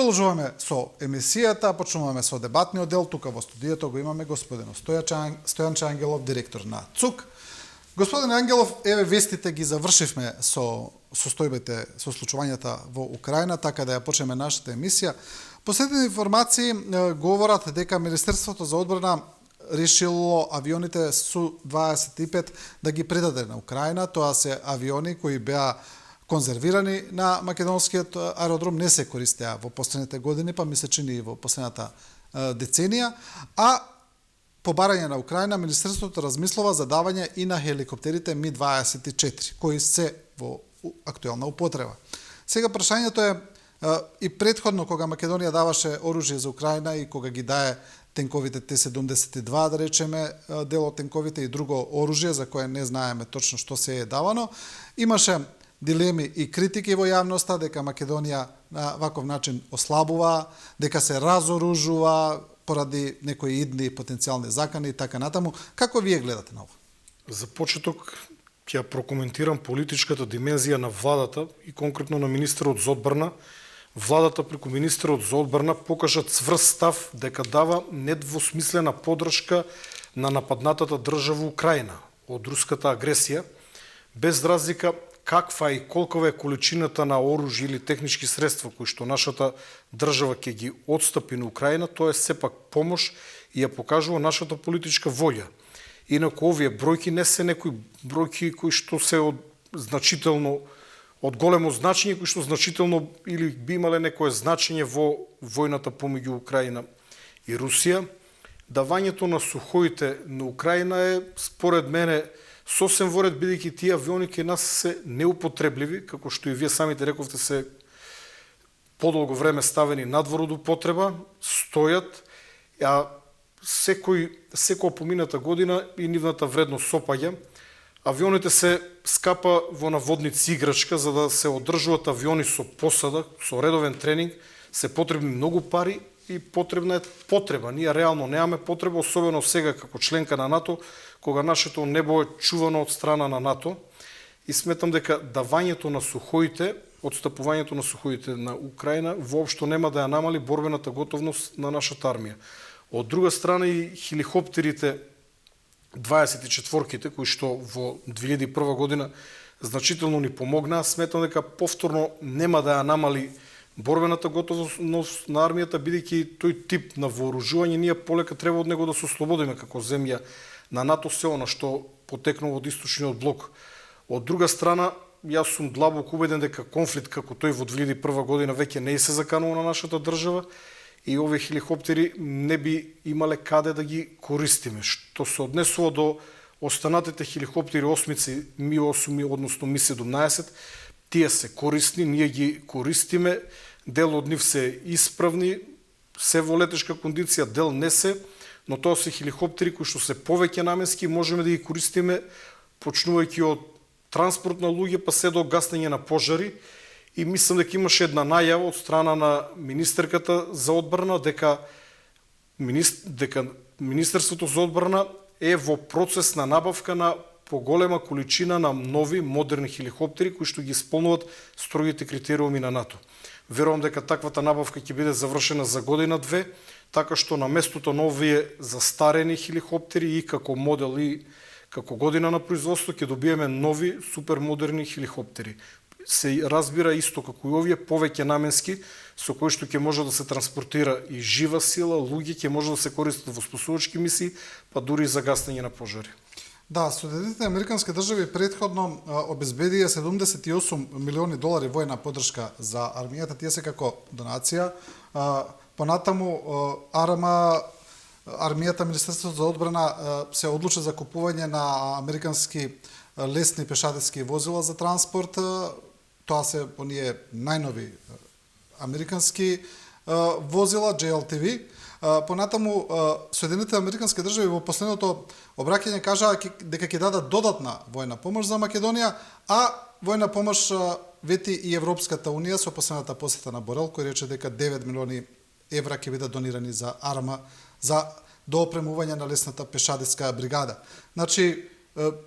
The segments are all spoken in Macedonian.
Продолжуваме со емисијата, почнуваме со дебатниот дел. Тука во студиото го имаме господинот Стојанче Ангелов, директор на ЦУК. Господин Ангелов, еве вестите ги завршивме со состојбите, со случувањата во Украина, така да ја почнеме нашата емисија. Последните информации говорат дека Министерството за одбрана решило авионите Су-25 да ги предаде на Украина. Тоа се авиони кои беа конзервирани на македонскиот аеродром, не се користеа во последните години, па ми се чини и во последната деценија, а по барање на Украина Министерството размислува за давање и на хеликоптерите Ми-24, кои се во актуелна употреба. Сега прашањето е и претходно кога Македонија даваше оружје за Украина и кога ги дае тенковите Т-72, да речеме, дел од тенковите и друго оружје за кое не знаеме точно што се е давано, имаше дилеми и критики во јавноста дека Македонија на ваков начин ослабува, дека се разоружува поради некои идни потенцијални закани и така натаму. Како вие гледате на ова? За почеток ќе прокоментирам политичката димензија на владата и конкретно на министерот за одбрана. Владата преку министерот за одбрана покажа цврст став дека дава недвосмислена поддршка на нападнатата држава Украина од руската агресија, без разлика каква и колкова е количината на оружје или технички средства кои што нашата држава ќе ги отстапи на Украина, тоа е сепак помош и ја покажува нашата политичка волја. Инаку овие бројки не се некои бројки кои што се од големо значење, кои што значително или би имале некое значење во војната помеѓу Украина и Русија. Давањето на сухоите на Украина е, според мене, сосем во ред, бидејќи тие авиони кај нас се неупотребливи, како што и вие самите рековте, се подолго време ставени надвор од употреба, стојат, а секоја помината година и нивната вредност сопаѓа. Авионите се скапа во наводници играчка, за да се одржуваат авиони со посада, со редовен тренинг, се потребни многу пари и потребна е потреба. Ние реално немаме потреба, особено сега како членка на НАТО, кога нашето небо е чувано од страна на НАТО, и сметам дека давањето на сухоите, отстапувањето на сухоите на Украина воопшто нема да ја намали борбената готовност на нашата армија. Од друга страна и хеликоптерите 24-ките, кои што во 2001 година значително ни помогнаа, сметам дека повторно нема да ја намали борбената готовност на армијата, бидејќи тој тип на вооружување ние полека треба од него да се ослободиме како земја на НАТО, се она што потекнува од источниот блок. Од друга страна, јас сум длабоко убеден дека конфликт како тој во 2001 година веќе не се заканува на нашата држава и овие хеликоптери не би имале каде да ги користиме. Што се однесува до останатите хеликоптери осмици Ми-8, односно Ми-17, тие се корисни, ние ги користиме, дел од нив се исправни, се во летешка кондиција, дел не се, но тоа се хеликоптери кои што се повеќе наменски, можеме да ги користиме почнувајќи од транспорт на луѓе па се до гаснење на пожари. И мислам дека имаше една најава од страна на министерката за одбрана дека Министерството за одбрана е во процес на набавка на поголема количина на нови модерни хеликоптери кои што ги исполнуваат строгите критериуми на НАТО. Верувам дека таквата набавка ќе биде завршена за година-две, така што на местото на овие застарени хеликоптери и како модел и како година на производство ќе добиеме нови супермодерни хеликоптери. Се разбира исто како и овие повеќе наменски, со кои што ќе може да се транспортира и жива сила, луѓе ќе може да се користат во спасувачки мисии, па дури и за гаснење на пожари. Да, Соединетите американски држави претходно обезбедија $78 милиони војна поддршка за армијата, тие се како донација. Понатаму армијата, Министерството за одбрана се одлучи за купување на американски лесни пешадечки возила за транспорт. Тоа се оние најнови американски возила JLTV. Понатаму Соединетите американски држави во последното обраќање кажаа дека ќе дадат додатна војна помош за Македонија, а војна помош вети и Европската унија со последната посета на Борел, кој рече дека 9 милиони евра ќе бидат донирани за арма за доопремување на лесната пешадечка бригада. Значи,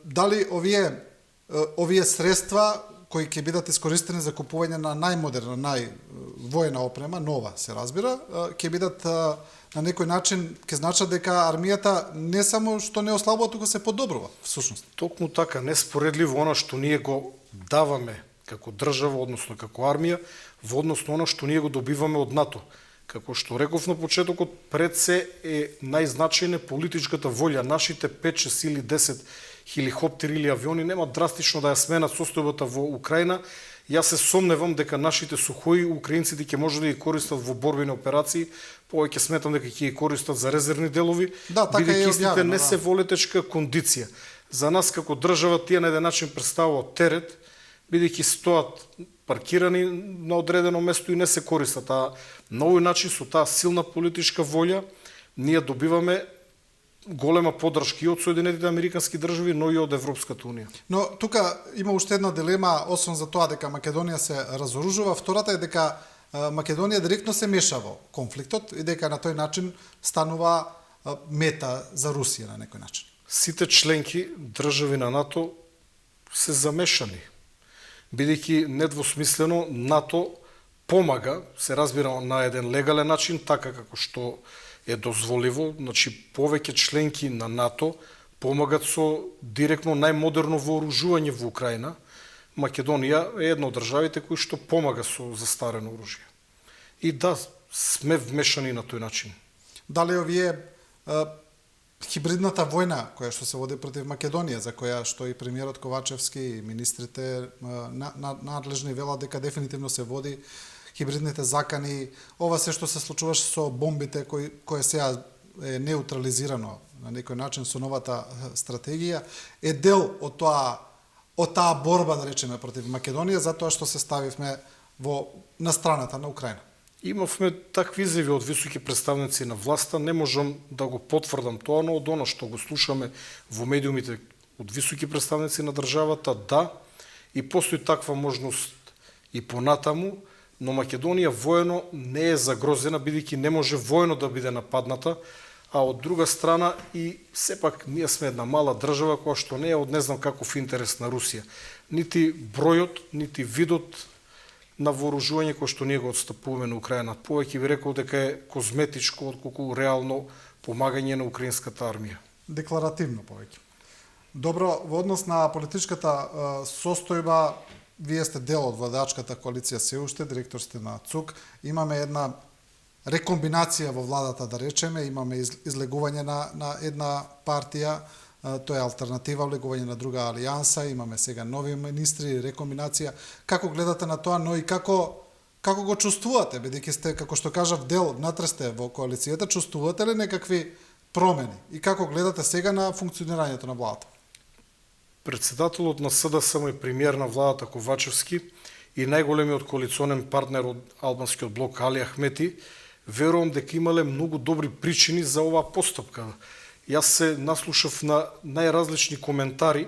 дали овие средства кои ќе бидат искористени за купување на најмодерна, највоена опрема, нова се разбира, ќе бидат на некој начин ќе значат дека армијата не само што не ослабува, туку се подобрува всушност. Токму така, неспоредливо она што ние го даваме како држава, односно како армија, во однос на она што ние го добиваме од НАТО. Како што реков на почетокот, пред се е најзначајна политичката волја. Нашите 5, 6 или 10 хеликоптери или авиони нема драстично да ја сменат состојбата во Украина. Јас се сомневам дека нашите сухои украинците ќе може да ги користат во борбени операции, повеќе сметам дека ќе ги користат за резервни делови, да, така бидејќи истите не да. се во летечка кондиција. За нас како држава тие на еден начин представуваат терет, бидејќи стоат паркирани на одредено место и не се користат. А на овој начин со таа силна политичка волја ние добиваме голема поддршка и од Соединетите Американски држави, но и од Европската унија. Но тука има уште една дилема, освен за тоа дека Македонија се разоружува, втората е дека Македонија директно се меша во конфликтот и дека на тој начин станува мета за Русија на некој начин. Сите членки држави на НАТО се замешани, бидејќи недвосмислено НАТО помага, се разбира на еден легален начин, така како што е дозволиво, значи повеќе членки на НАТО помагат со директно најмодерно вооружување во Украина. Македонија е една од државите кои што помага со застарено оружје. И да, сме вмешани на тој начин. Дали овие хибридната војна која што се води против Македонија, за која што и премиерот Ковачевски и министрите надлежни велат дека дефинитивно се води, хибридните закани, ова се што се случуваше со бомбите кои сега е неутрализирано на некој начин со новата стратегија, е дел од таа борба, да речеме, против Македонија, затоа што се ставивме на страната на Украина. Имавме такви изјави од високи представници на власта, не можам да го потврдам тоа, но од оно што го слушаме во медиумите од високи представници на државата, да, и постои таква можност и понатаму, но Македонија воено не е загрозена, бидејќи не може воено да биде нападната, а од друга страна и сепак ние сме една мала држава која што не е од не знам каков интерес на Русија. Нити бројот, нити видот на вооружување кој што ние го отстапуваме на Украина. Повеќе би рекол дека е козметичко отколку реално помагање на украинската армија. Декларативно повеќе. Добро, во однос на политичката состојба, вие сте дел од владачката коалиција се уште, директор сте на ЦУК. Имаме една рекомбинација во владата, да речеме, имаме излегување на една партија, тоа е алтернатива, влегување на друга алијанса, имаме сега нови министри, рекомбинација. Како гледате на тоа, но и како го чувствувате, бидејќи сте, како што кажав, дел, внатре сте во коалицијата, чувствувате ли некакви промени? И како гледате сега на функционирањето на владата? Председателот на СДСМ и премиер на владата Ковачевски и најголемиот коалиционен партнер од албанскиот блок Али Ахмети, верувам дека имале многу добри причини за оваа постапка. Јас се наслушав на најразлични коментари,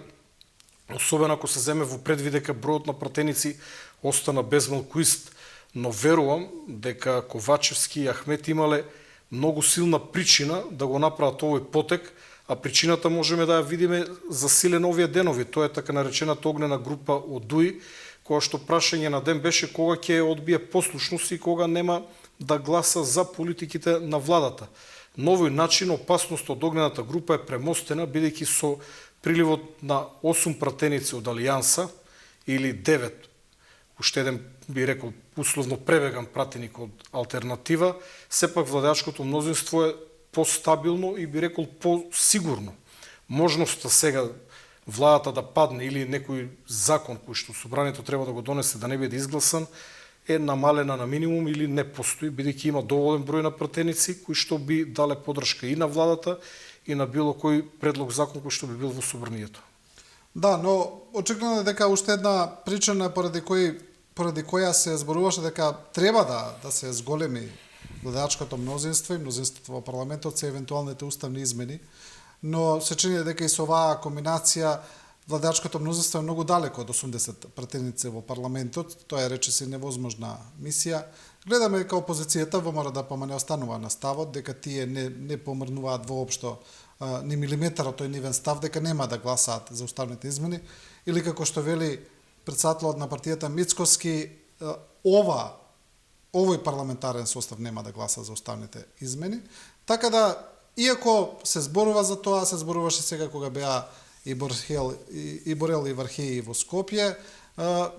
особено ако се земе во предвид дека бројот на пратеници остана безмалку ист, но верувам дека Ковачевски и Ахмети имале многу силна причина да го направат овој потек, а причината можеме да ја видиме засилено овие денови. Тоа е така наречената огнена група од ДУИ, која што прашање на ден беше кога ќе одбие послушност и кога нема да гласа за политиките на владата. На овој начин опасност од огнената група е премостена, бидејќи со приливот на 8 пратеници од Алијанса или 9, уште еден би рекол условно пребеган пратеник од алтернатива, сепак владачкото мнозинство е постабилно и би рекол посигурно. Можноста сега владата да падне или некој закон кој што собранието треба да го донесе да не биде изгласан е намалена на минимум или не постои, бидејќи има доволен број на пратеници кои што би дале поддршка и на владата и на било кој предлог закон кој што би бил во собранието. Да, но очигледно е дека уште една причина поради која се зборуваше дека треба да се зголеми владачкото мнозинство и мнозинството во парламентот се евентуалните уставни измени, но се чини дека и со оваа комбинација владачкото мнозинство е многу далеко од 80 пратеници во парламентот, тоа е речиси невозможна мисија. Гледаме дека опозицијата ВМРО да помане останува на ставот, дека тие не помрнуваат воопшто ни милиметар од тој нивен став, дека нема да гласаат за уставните измени, или како што вели председателот на партијата Мицкоски, овој парламентарен состав нема да гласа за уставните измени. Така да, иако се зборува за тоа, се зборуваше сега кога беа и Борел и Вархеи во Скопје,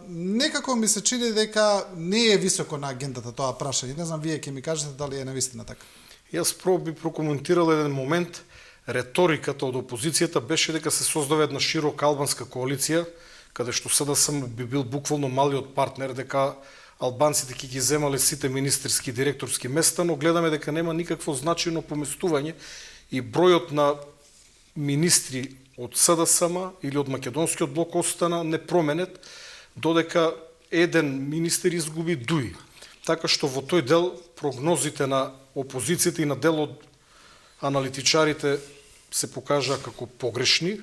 некако ми се чини дека не е високо на агендата тоа прашање. Не знам, вие ќе ми кажете дали е навистина така. Јас прво би прокоментирал еден момент. Реториката од опозицијата беше дека се создава една широка албанска коалиција, каде што СДСМ би бил буквално малиот партнер, дека албанците ќе ги земале сите министерски и директорски места, но гледаме дека нема никакво значајно поместување и бројот на министри од СДСМ или од македонскиот блок остана непроменет, додека еден министер изгуби Дуи. Така што во тој дел прогнозите на опозицијата и на дел од аналитичарите се покажа како погрешни.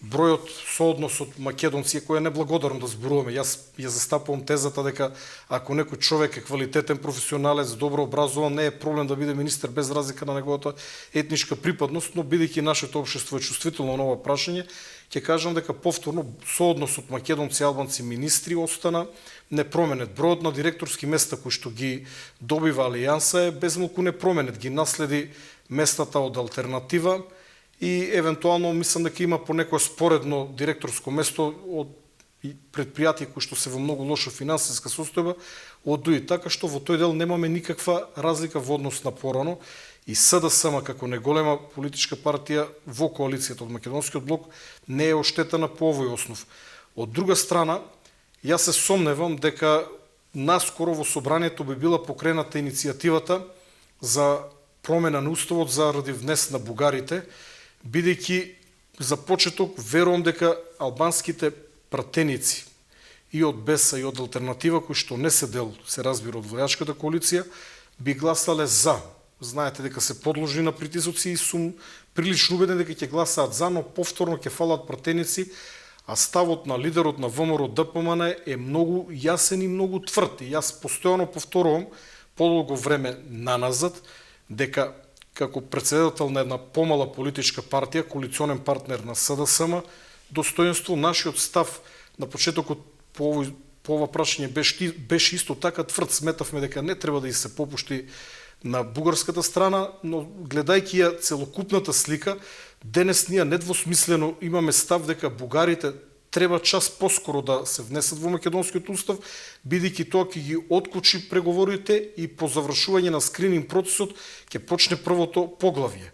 Бројот сооднос од македонци, кој е неблагодарно да зборуваме. Јас ја застапувам тезата дека ако некој човек е квалитетен професионалец, добро образован, не е проблем да биде министер без разлика на неговата етничка припадност, но бидејќи нашето општество е чувствително на ова прашање, ќе кажам дека повторно соодносот македонци и албанци министри остана непроменет. Бројот на директорски места кои што ги добива Алијанса е безмалку непроменет. Ги наследи местата од Алтернатива и евентуално мислам дека има по некое споредно директорско место од предпријатие кои што се во многу лоша финансиска состојба од Дуи. Така што во тој дел немаме никаква разлика во однос на порано и СДСМ како неголема политичка партија во коалицијата од македонскиот блок не е оштетена по овој основ. Од друга страна, јас се сомневам дека наскоро во собранието би била покрената иницијативата за промена на уставот заради внес на бугарите, бидејќи за почеток верувам дека албанските пратеници и од БЕСА и од Алтернатива, кои што не се дел, се разбира, од војачката коалиција, би гласале за. Знаете дека се подложни на притисоци и сум прилично убеден дека ќе гласаат за, но повторно ќе фалат пратеници, а ставот на лидерот на ВМРО ДПМН е многу јасен и многу тврд. И јас постојано повторувам подолго време наназад дека како председател на една помала политичка партија, коалиционен партнер на СДСМ, достоинство нашиот став на почетокот по ова прашање беше исто така тврд. Сметавме дека не треба да и се попушти на бугарската страна, но гледајќи ја целокупната слика, денес ние недвосмислено имаме став дека бугарите треба час поскоро да се внесат во македонскиот устав, бидејќи тоа ќе ги откочи преговорите и по завршување на скрининг процесот ќе почне првото поглавје.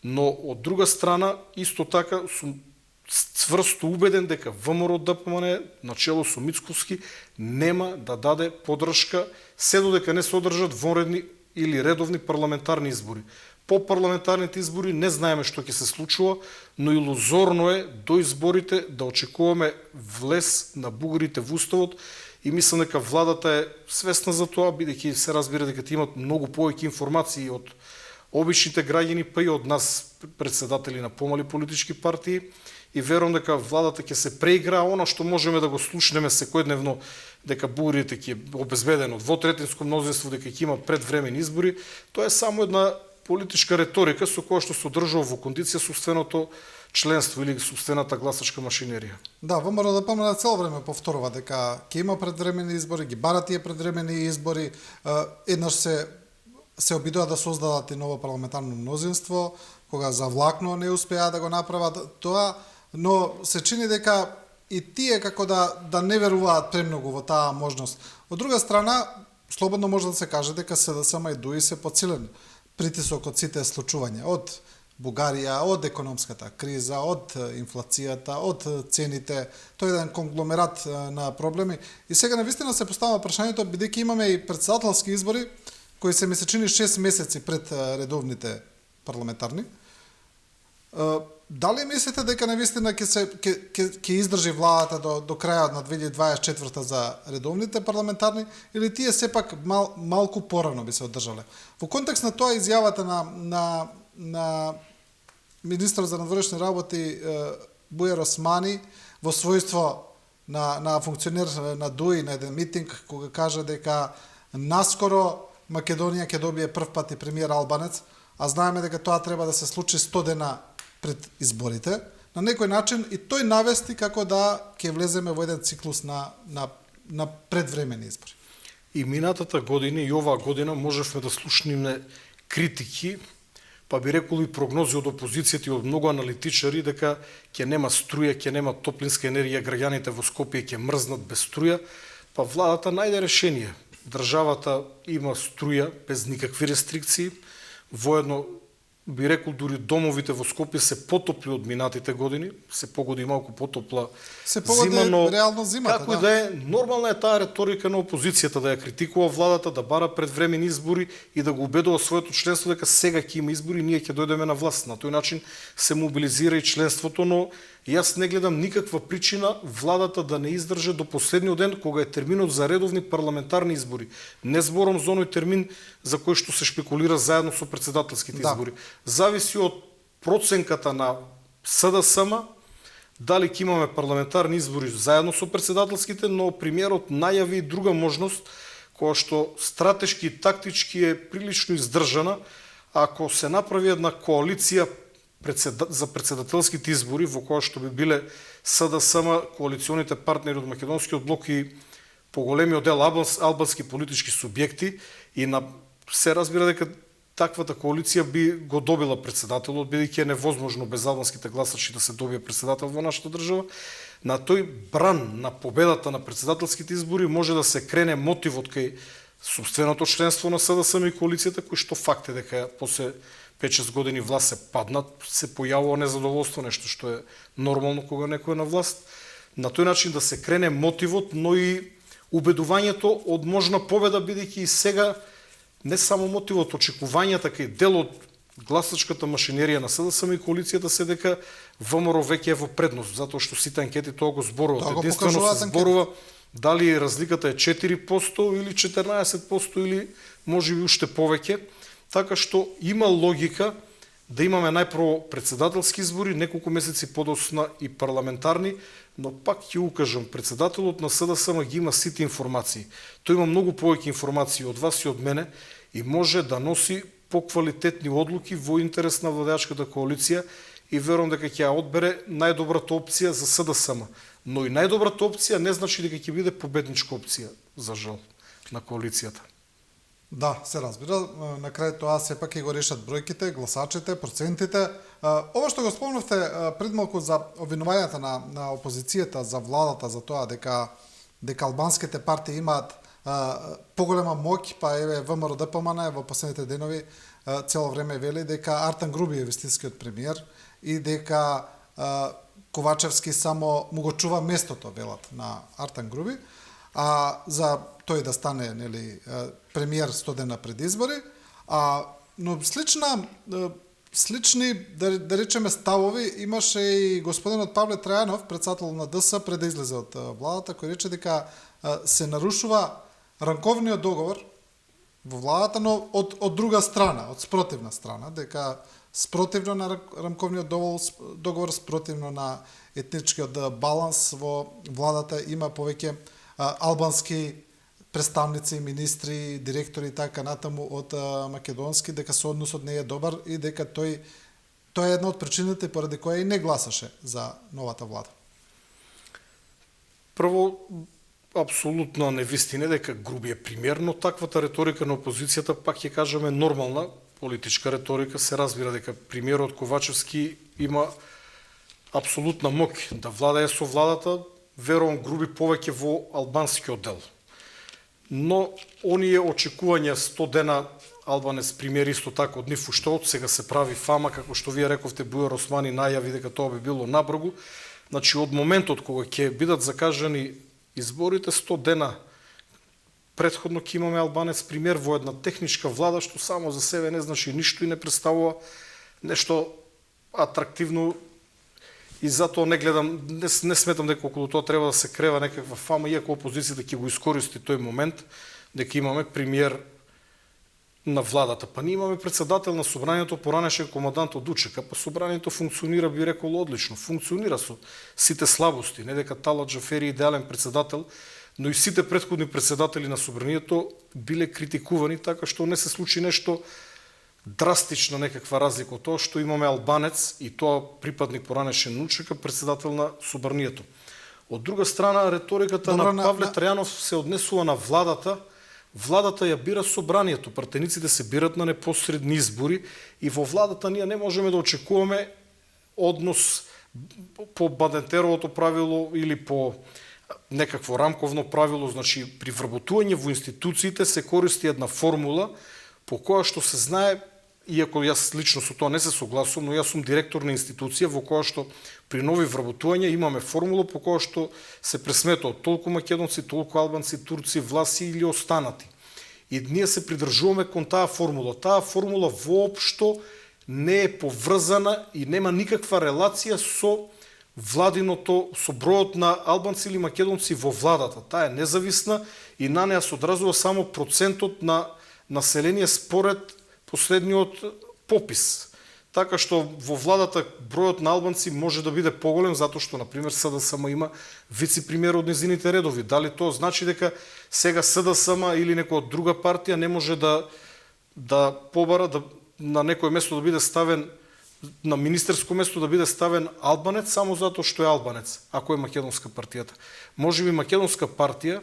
Но од друга страна, исто така сум цврсто убеден дека ВМРО ДПМН начело со Мицкоски нема да даде поддршка се додека не се одржат вонредни или редовни парламентарни избори. По парламентарните избори не знаеме што ќе се случува, но илузорно е до изборите да очекуваме влез на бугарите во уставот и мислам дека владата е свесна за тоа, бидејќи се разбира дека имат многу повеќе информации од обичните граѓани, па и од нас председатели на помали политички партии, и верувам дека владата ќе се преигра она што можеме да го слушнеме секојдневно, дека бугарите ќе обезбедено двотретинско мнозинство, дека ќе има предвремени избори. Тоа е само една политичка реторика со која што се одржува во кондиција собственото членство или собствената гласачка машинерија. Да, ВМРО ДПМН цело време повторува дека ќе има предвремени избори, ги барат тие предвремени избори, еднаш се обидува да создадат и ново парламентарно мнозинство, кога завлакно не успеа да го направат тоа, но се чини дека и тие како да не веруваат премногу во таа можност. Од друга страна, слободно може да се каже дека СДСМ и ДУИ се подсилен притисок од сите случувања, од Бугарија, од економската криза, од инфлацијата, од цените, тој е еден конгломерат на проблеми. И сега навистина се поставува прашањето, бидејќи имаме и председателски избори, кои се ми се чини 6 месеци пред редовните парламентарни. Дали мислите дека навистина ќе издржи владата до крајот на 2024 за редовните парламентарни, или тие сепак малку порано би се одржале? Во контекст на тоа изјавата на министрот за надворешни работи Бујар Османи во својство на функционер на ДУИ на еден митинг, кога кажа дека наскоро Македонија ќе добие прв пат и премиер албанец, а знаеме дека тоа треба да се случи 100 дена пред изборите, на некој начин и тој навести како да ќе влеземе во еден циклус на предвремени избори. И минатата година и оваа година можевме да слушниме критики, па би рекол и прогнози од опозицијата и од многу аналитичари дека ќе нема струја, ќе нема топлинска енергија, граѓаните во Скопје ќе мрзнат без струја, па владата најде решение. Државата има струја без никакви рестрикции, воедно би рекол дури домовите во Скопје се потопли од минатите години, се погоди малку потопла зима, но реално зимата, како да е, нормална е таа реторика на опозицијата да ја критикува владата, да бара предвремени избори и да го убедува своето членство дека сега ќе има избори и ние ќе дојдеме на власт. На тој начин се мобилизира и членството, но јас не гледам никаква причина владата да не издржи до последниот ден кога е терминот за редовни парламентарни избори. Не зборам за оној термин за кој што се шпекулира заедно со председателските избори. Зависи од проценката на СДСМ дали ќе имаме парламентарни избори заедно со председателските, но премиерот најави и друга можност која што стратешки и тактички е прилично издржана ако се направи една коалиција за председателските избори во која што би биле СДСМ, коалиционите партнери од македонскиот блок и поголемиот дел албански политички субјекти и се разбира дека таквата коалиција би го добила председателот, бидејќи е невозможно без албанските гласачи да се добие председател во нашата држава. На тој бран на победата на председателските избори може да се крене мотивот кај собственото членство на СДСМ и коалицијата, кој што факт е дека после 5-6 години власт се паднат, се појавува незадоволство, нешто што е нормално кога некој е на власт. На тој начин да се крене мотивот, но и убедувањето од можна победа, бидејќи и сега не само мотивот, очекувањата кај дел од гласачката машинерија на СДСМ и коалицијата се дека ВМРО веќе е во предност, затоа што сите анкети тоа го зборуваат. Единствено се зборува дали разликата е 4% или 14% или можеби уште повеќе. Така што има логика да имаме најпрво председателски избори, неколку месеци подосна и парламентарни, но пак ќе укажам, председателот на СДСМ ги има сите информации. Тој има многу повеќе информации од вас и од мене и може да носи поквалитетни одлуки во интерес на владеачката коалиција и верувам дека ќе ја одбере најдобрата опција за СДСМ. Но и најдобрата опција не значи дека ќе биде победничка опција, за жал, на коалицијата. Да, се разбира. На крај тоа сепак ќе го решат бројките, гласачите, процентите. Ова што го спомнавте пред малку за обвинувањата на опозицијата, за владата, за тоа дека албанските партии имаат поголема моќ, па еве ВМРО ДПМН во последните денови цело време вели дека Артан Груби е вистинскиот премиер и дека Ковачевски само му го чува местото, велат, на Артан Груби, а за тој да стане премиер 100 дена пред избори, но слични да речеме ставови имаше и господинот Павле Трајанов, председател на ДС, пред да излезе од владата, кој рече дека се нарушува ранковниот договор во владата, но од друга страна, од спротивна страна, дека спротивно на рамковниот договор, спротивно на етничкиот баланс во владата има повеќе албански представници, министри, директори и така натаму од македонски, дека соодносот не е добар и дека тоа е една од причините поради која и не гласаше за новата влада. Прво, апсолутна невистина дека Груби е премиер, но таквата реторика на опозицијата, пак ќе кажеме, нормална политичка реторика, се разбира дека премиерот Ковачевски има апсолутна моќ да владее со владата, верувам Груби повеќе во албанскиот дел. Но оние очекувања 100 дена албанец премиер исто така од нив уште од сега се прави фама, како што вие рековте, Бујар Османи најави дека тоа би било набргу. Значи од моментот кога ќе бидат закажани изборите 100 дена претходно ќе имаме албанец премиер во една техничка влада што само за себе не значи ништо и не представува нешто атрактивно. И затоа не гледам, не сметам дека околу тоа треба да се крева некаква фама, иако опозицијата ќе го искористи тој момент, дека имаме премиер на владата. Па ние имаме председател на собранието, поранешен командант од УЧК, па собранието функционира, би рекол, одлично. Функционира со сите слабости, не дека Талат Джафери е идеален председател, но и сите претходни председатели на собранието биле критикувани, така што не се случи нешто драстична некаква разлика од тоа што имаме албанец и тоа припадник поранешен Нучека, председател на Собранието. Од друга страна, реториката на Павле Трајанов се однесува на владата. Владата ја бира Собранието, пратениците се бират на непосредни избори и во владата ние не можеме да очекуваме однос по Бадентеровото правило или по некакво рамковно правило, значи при вработување во институциите се користи една формула по која што се знае, иако јас лично со тоа не се согласувам, но јас сум директор на институција во која што при нови вработувања имаме формула по која што се пресметаат толку македонци, толку албанци, турци, власи или останати. И ние се придржуваме кон таа формула. Таа формула воопшто не е поврзана и нема никаква релација со владиното, со бројот на албанци или македонци во владата. Таа е независна и на неа се одразува само процентот на население според последниот попис. Така што во владата бројот на албанци може да биде поголем затоа што, например, СДСМ има вицепремиер од незините редови. Дали тоа значи дека сега СДСМ или некоја друга партија не може да побара на некој место да биде ставен, на министерско место да биде ставен албанец само затоа што е албанец, ако е македонска партијата. Можеби македонска партија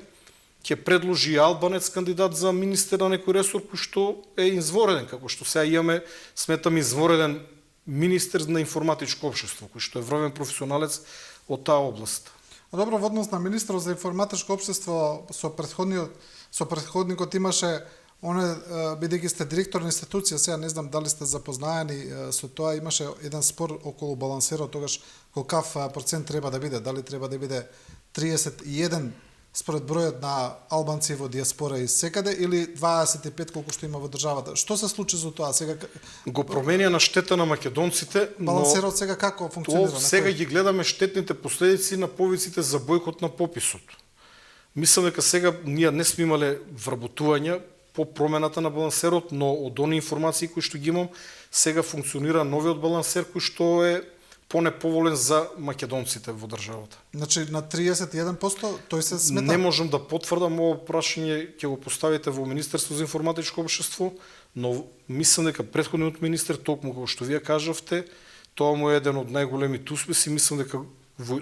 ќе предложи албанец кандидат за министер на некој ресор кој што е извореден, како што сега имаме, сметам, извореден министер на информатичко општество, кој што е вровен професионалец од таа област. Добро, во однос на министерот за информатичко општество со претходникот имаше бидејќи сте директор на институција, сега не знам дали сте запознаени со тоа, имаше еден спор околу балансерот, тогаш колкав процент треба да биде, дали треба да биде 31 според бројот на албанци во диаспора и секаде или 25 колку што има во државата. Што се случи за тоа сега? Го променија на штета на македонците, балансерот сега како функционира? Сега ги гледаме штетните последици на повиците за бојкот на пописот. Мислам дека сега ние не сме имале вработувања по промената на балансерот, но од они информации кои што ги имам, сега функционира новиот балансер кој што е понеповолен за македонците во државата. Значи на 31% тој се смета? Не можам да потврдам, ово прашање ќе го поставите во Министерство за информатичко општество, но мислам дека претходниот министер, токму како што вие кажавте, тоа му е еден од најголемите успеси, мислам дека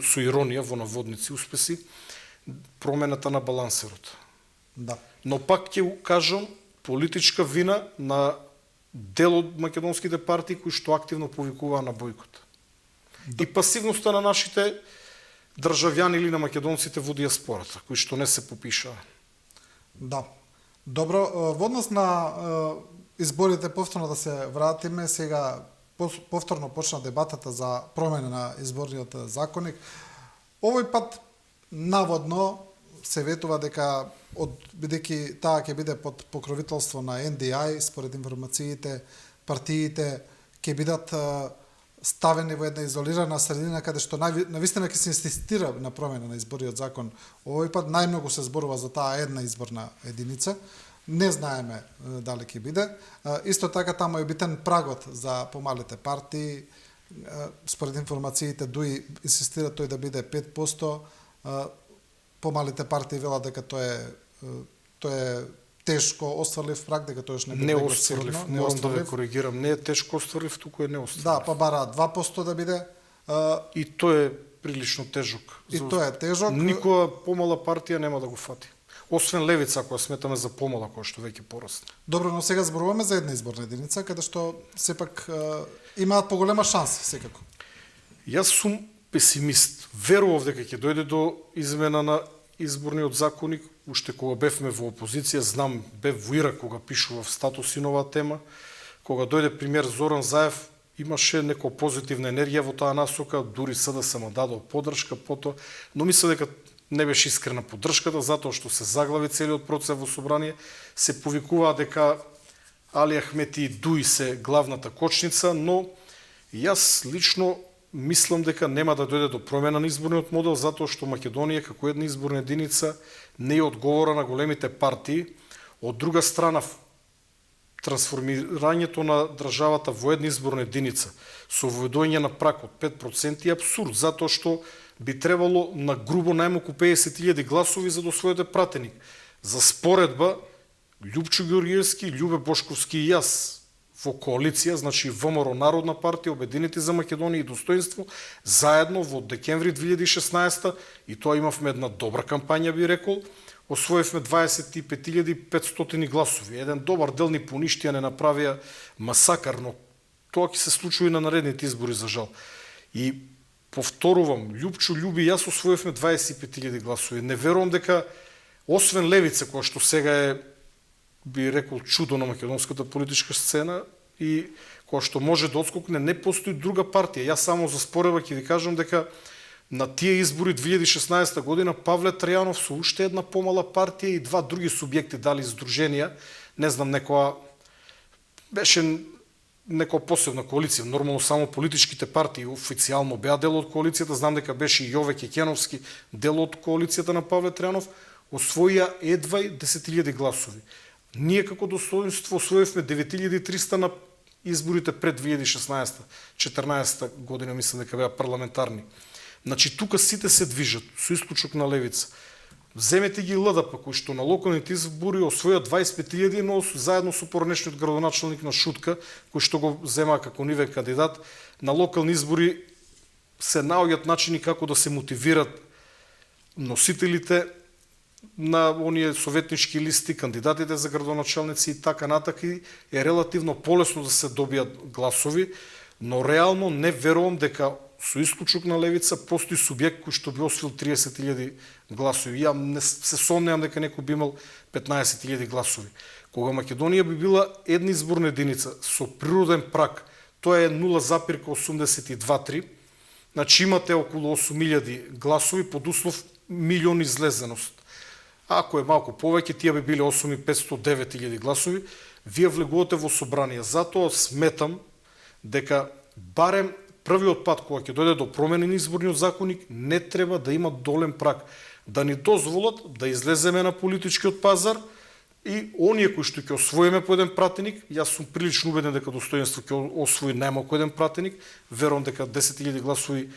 со иронија во наводници успеси промената на балансерот. Да. Но пак ќе кажам, политичка вина на дел од македонските партии кои што активно повикуваа на бојкот. Да. И пасивноста на нашите државјани или на македонците во диаспората, кои што не се попишаа. Да. Добро, во однос на изборите, повторно да се вратиме, сега повторно почна дебатата за промена на изборниот законник. Овој пат наводно се ветува дека бидејќи таа ќе биде под покровителство на NDI, според информациите, партиите ќе бидат ставени во една изолирана средина каде што навистина ќе се инсистира на промена на изборниот закон. Овој пат најмногу се зборува за таа една изборна единица. Не знаеме дали ќе биде. Исто така таму е битен прагот за помалите партии. Според информациите ДУИ инсистира тој да биде 5%. Помалите партии велат дека тоа е тешко остварлив праг, дека тоеш не остварлив. Морам да ве коригирам, не е тешко остварлив, туку е неостварлив. Да, па бара 2% да биде. И тој е прилично тежок. И тоа е тежок. Никоја помала партија нема да го фати. Освен Левица, ако сметаме за помала, која што веќе порасна. Добро, но сега зборуваме за една изборна единица, каде што сепак имаат поголема шанса, секако. Јас сум песимист. Верував дека ќе дојде до измена на изборниот законник, уште кога бевме во опозиција, знам, бев во Ирак кога пишував статуси на оваа тема, кога дојде премиер Зоран Заев, имаше некоја позитивна енергија во таа насока, дури СДСМ дадол поддршка потоа, но мислам дека не беше искрена поддршката, затоа што се заглави целиот процес во собрание, се повикуваа дека Али Ахмети и ДУИ се главната кочница, но јас лично мислам дека нема да дојде до промена на изборниот модел, затоа што Македонија како една изборна единица не е одговора на големите партии. Од друга страна, трансформирањето на државата во една изборна единица со воведување на праг од 5% е апсурд, затоа што би требало на грубо најмалку 50.000 гласови за да освоите пратеник. За споредба, Љупчо Ѓорѓевски, Љубе Бошковски и јас во коалиција, значи ВМРО Народна партија, Обединети за Македонија и Достоинство, заедно во декември 2016 и тоа имавме една добра кампања, би рекол, освоивме 25.500 гласови. Еден добар дел ни поништија, не направија масакар, но тоа ќе се случи и на наредните избори, за жал. И повторувам, Љупчо Љуби и јас освоивме 25.000 гласови. Не верувам дека, освен Левица, која што сега е, би рекол, чудо на македонската политичка сцена и која што може да отскокне, не постои друга партија. Јас само за спорева ќе ви кажам дека на тие избори 2016 година Павле Трајанов со уште една помала партија и два други субјекти дали издруженија, не знам, некоја беше некоја посебна коалиција, нормално само политичките партии официјално беа дел од коалицијата, знам дека беше и Јове Кекеновски дел од коалицијата на Павле Трајанов, освоија едва 10.000 гласови. Ние како Достоинство освоивме 9.300 на изборите пред 2016-14 година, мислам дека беа парламентарни. Значи тука сите се движат, со исклучок на Левица. Земете ги ЛДП, кои што на локалните избори освоја 25.000, но заедно со поранешниот градоначалник на Шутка, кој што го зема како нивен кандидат, на локални избори се наоѓаат начини како да се мотивират носителите на оние советнички листи, кандидатите за градоначалници и така натака, е релативно полесно да се добијат гласови, но реално не верувам дека со исклучок на Левица постои субјект кој што би освоил 30.000 гласови. Ја не се сомневам дека некој би имал 15.000 гласови. Кога Македонија би била една изборна единица со природен праг, тоа е 0,82-3, значи имате околу 8.000 гласови под услов милион излезеност. Ако е малку повеќе, тие би биле 8.509.000 гласови, вие влегувате во собрание. Затоа сметам дека барем првиот пат кога ќе дојде до промени на изборниот законник, не треба да има долен праг, да ни дозволат да излеземе на политичкиот пазар и оние кои што ќе освоиме по еден пратеник, јас сум прилично убеден дека Достоинство ќе освои најмалку еден пратеник, верувам дека 10.000 гласови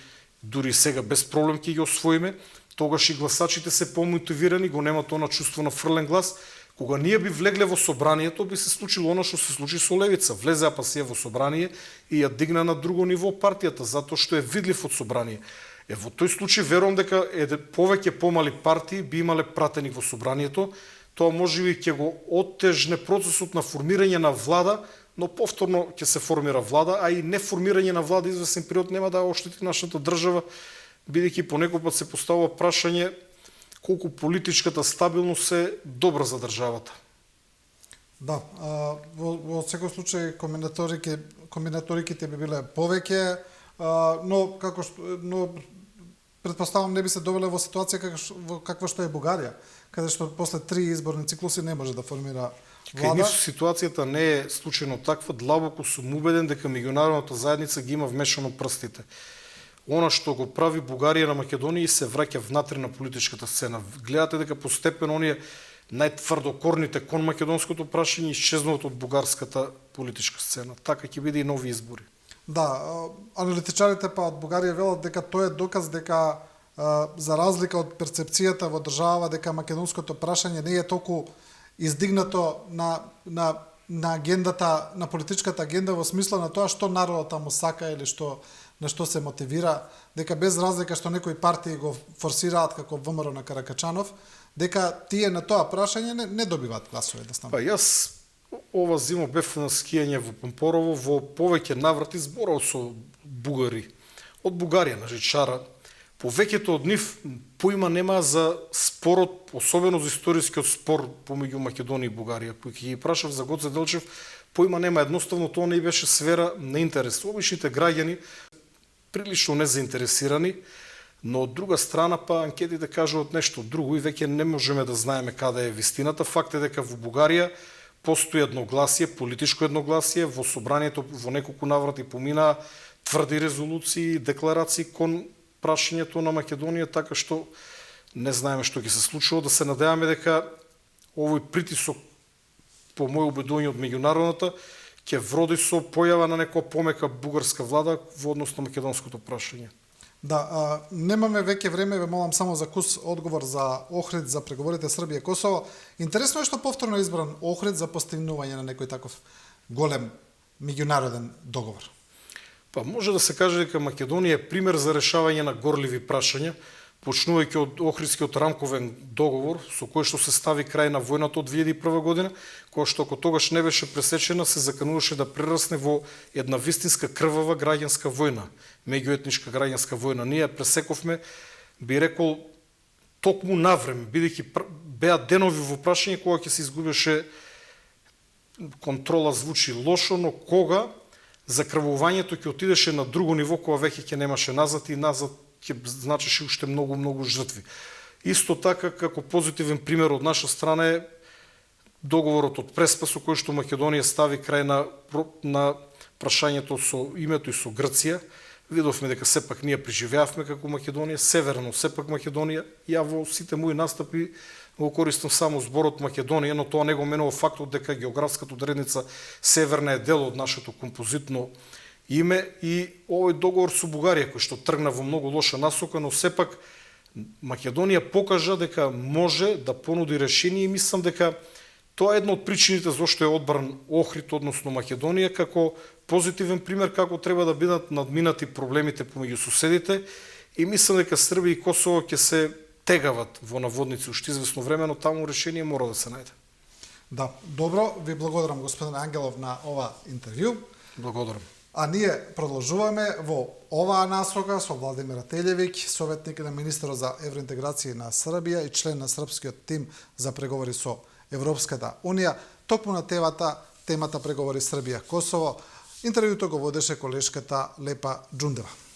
дури сега без проблем ќе ги освоиме, тогаш и гласачите се помотивирани, го немат она чувство на фрлен глас. Кога ние би влегле во собранието, би се случило она што се случи со Левица. Влезе апасија во собрание и ја дигна на друго ниво партијата, затоа што е видлив од собрание. Во тој случај верувам дека повеќе помали партии би имале пратеник во собранието. Тоа можеби ќе го оттежне процесот на формирање на влада, но повторно ќе се формира влада, а и неформирање на влада известен период нема да оштети нашата држава, бидејќи понекогаш пат се поставува прашање колку политичката стабилност е добра за државата. Да, во секој случај комбинаториките би биле повеќе, но претпоставам не би се довеле во ситуација каква што е Бугарија, каде што после 3 изборни циклуси не може да формира влада. Кај нив ситуацијата не е случајно таква, длабоко сум убеден дека меѓународната заедница ги има вмешано прстите. Она што го прави Бугарија на Македонија се враќа внатре на политичката сцена. Гледате дека постепено оние најтврдокорните кон македонското прашање исчезнуваат од бугарската политичка сцена. Така ќе биде и нови избори. Да, аналитичарите па од Бугарија велат дека тоа е доказ дека за разлика од перцепцијата во држава дека македонското прашање не е толку издигнато на агендата, на политичката агенда во смисла на тоа што народот таму сака или на што се мотивира, дека без разлика што некои партии го форсираат како ВМРО на Каракачанов, дека тие на тоа прашање не добиваат гласови едноставно. Па јас ова зима бев на скијање во Помпорово, во повеќе наврати зборав со бугари од Бугарија на Жичара. Повеќето од нив поима нема за спорот, особено за историскиот спор помеѓу Македонија и Бугарија. Кој ќе ги прашав за Гоце Делчев, поима нема, едноставно тоа не беше сфера на интерес. Обичните граѓани прилично незаинтересирани, но од друга страна па анкетите кажуваат нешто друго и веќе не можеме да знаеме каде е вистината. Факт е дека во Бугарија постои едногласие, политичко едногласие, во собранието во неколку наврати помина тврди резолуции, декларации кон прашањето на Македонија, така што не знаеме што ќе се случува. Да се надеваме дека овој притисок, по мој убедување од меѓународната, ќе вроди со појава на некоја помека бугарска влада во однос на македонското прашање. Да, немаме веќе време, ве молам само за кус одговор за Охрид за преговорите Србија Косово. Интересно е што повторно е избран Охрид за постигнување на некој таков голем меѓународен договор? Па може да се каже дека Македонија е пример за решавање на горливи прашања, почнувајќи од Охридскиот рамковен договор, со кој што се стави крај на војната од 2001 година, која што ако тогаш не беше пресечена, се закануваше да прерасне во една вистинска крвава граѓанска војна, меѓуетничка граѓанска војна. Ние пресековме, би рекол, токму навреме, бидејќи беа денови во прашање кога ќе се изгубеше контрола, звучи лошо, но кога закрвувањето ќе отидеше на друго ниво, кога веќе ќе немаше назад и назад ќе значеше уште многу жртви. Исто така, како позитивен пример од наша страна е договорот од Преспа, со кој што Македонија стави крај на прашањето со името и со Грција. Видовме дека сепак ние преживеавме како Македонија, северно сепак Македонија. Ја во сите мои настапи го користам само зборот Македонија, но тоа не го менува фактот дека географската одредница Северна е дел од нашето композитно име и овој договор со Бугарија, кој што тргна во многу лоша насока, но сепак Македонија покажа дека може да понуди решение и мислам дека тоа е една од причините зашто е одбран Охрид, односно Македонија, како позитивен пример како треба да бидат надминати проблемите помеѓу соседите и мислам дека Србија и Косово ќе се тегават во наводници уште известно време, но таму решение мора да се најде. Да, добро, ви благодарам господин Ангелов на ова интервју. Благодарам. А ние продолжуваме во оваа насока со Владимир Телјевик, советник на министерот за евроинтеграција на Србија и член на српскиот тим за преговори со Европската унија, токму на темата преговори Србија-Косово. Интервјуто го водеше колешката Лепа Џундева.